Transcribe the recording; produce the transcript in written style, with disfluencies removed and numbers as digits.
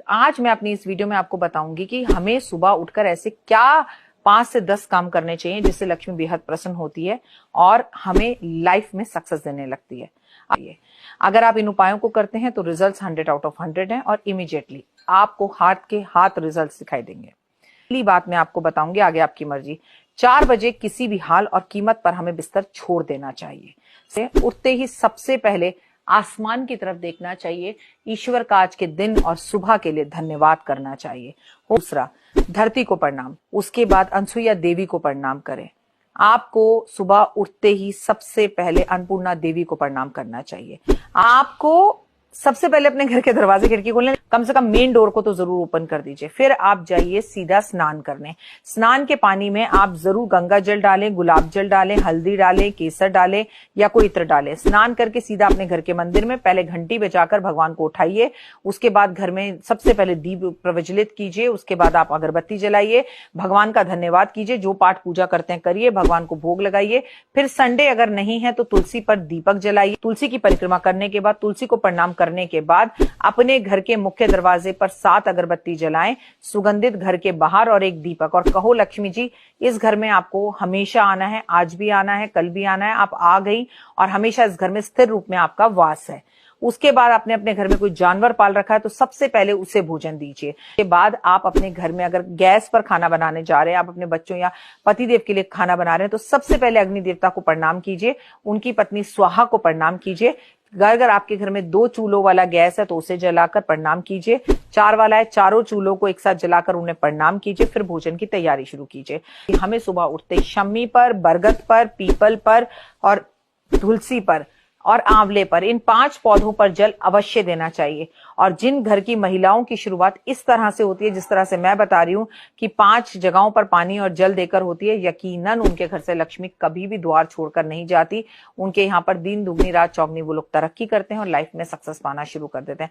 आज मैं अपनी इस वीडियो में आपको बताऊंगी कि हमें सुबह उठकर ऐसे क्या 5 से 10 काम करने चाहिए जिससे लक्ष्मी बेहद प्रसन्न होती है और हमें लाइफ में सक्सेस देने लगती है। अगर आप इन उपायों को करते हैं तो रिजल्ट्स 100 आउट ऑफ 100 हैं और इमीडिएटली आपको हाथ के हाथ रिजल्ट्स दिखाई देंगे। पहली बात मैं आपको बताऊंगी, आगे आपकी मर्जी। 4 बजे किसी भी हाल और कीमत पर हमें बिस्तर छोड़ देना चाहिए। से उठते ही सबसे पहले आसमान की तरफ देखना चाहिए, ईश्वर का आज के दिन और सुबह के लिए धन्यवाद करना चाहिए। दूसरा, धरती को प्रणाम, उसके बाद अनसुईया देवी को प्रणाम करें। आपको सुबह उठते ही सबसे पहले अन्नपूर्णा देवी को प्रणाम करना चाहिए। आपको सबसे पहले अपने घर के दरवाजे खिड़की खोलने, कम से कम मेन डोर को तो जरूर ओपन कर दीजिए। फिर आप जाइए सीधा स्नान करने। स्नान के पानी में आप जरूर गंगा जल डालें, गुलाब जल डालें, हल्दी डालें, केसर डालें या कोई इत्र डालें। स्नान करके सीधा अपने घर के मंदिर में पहले घंटी बजाकर भगवान को उठाइए। उसके बाद घर में सबसे पहले दीप प्रज्वलित कीजिए। उसके बाद आप अगरबत्ती जलाइए, भगवान का धन्यवाद कीजिए, जो पाठ पूजा करते हैं करिए, भगवान को भोग लगाइए। फिर संडे अगर नहीं है तो तुलसी पर दीपक जलाइए। तुलसी की परिक्रमा करने के बाद, तुलसी को प्रणाम करने के बाद अपने घर के मुख्य दरवाजे पर 7 अगरबत्ती जलाएं, सुगंधित घर के बाहर और एक दीपक, और कहो लक्ष्मी जी इस घर में आपको हमेशा आना है, आज भी आना है, कल भी आना है, आप आ गई और हमेशा इस घर में स्थिर रूप में आपका वास है। उसके बाद आपने अपने घर में कोई जानवर पाल रखा है तो सबसे पहले उसे भोजन दीजिए। के बाद आप अपने घर में अगर गैस पर खाना बनाने जा रहे हैं, आप अपने बच्चों या पतिदेव के लिए खाना बना रहे हैं, तो सबसे पहले अग्नि देवता को प्रणाम कीजिए, उनकी पत्नी स्वाहा को प्रणाम कीजिए। अगर आपके घर में 2 चूल्हों वाला गैस है तो उसे जलाकर प्रणाम कीजिए। 4 वाला है, चारों चूल्हों को एक साथ जलाकर उन्हें प्रणाम कीजिए। फिर भोजन की तैयारी शुरू कीजिए। हमें सुबह उठते शम्मी पर, बरगद पर, पीपल पर और तुलसी पर और आंवले पर, इन 5 पौधों पर जल अवश्य देना चाहिए। और जिन घर की महिलाओं की शुरुआत इस तरह से होती है जिस तरह से मैं बता रही हूं कि 5 जगहों पर पानी और जल देकर होती है, यकीनन उनके घर से लक्ष्मी कभी भी द्वार छोड़कर नहीं जाती। उनके यहाँ पर दिन दुगनी रात चौगनी वो लोग तरक्की करते हैं और लाइफ में सक्सेस पाना शुरू कर देते हैं।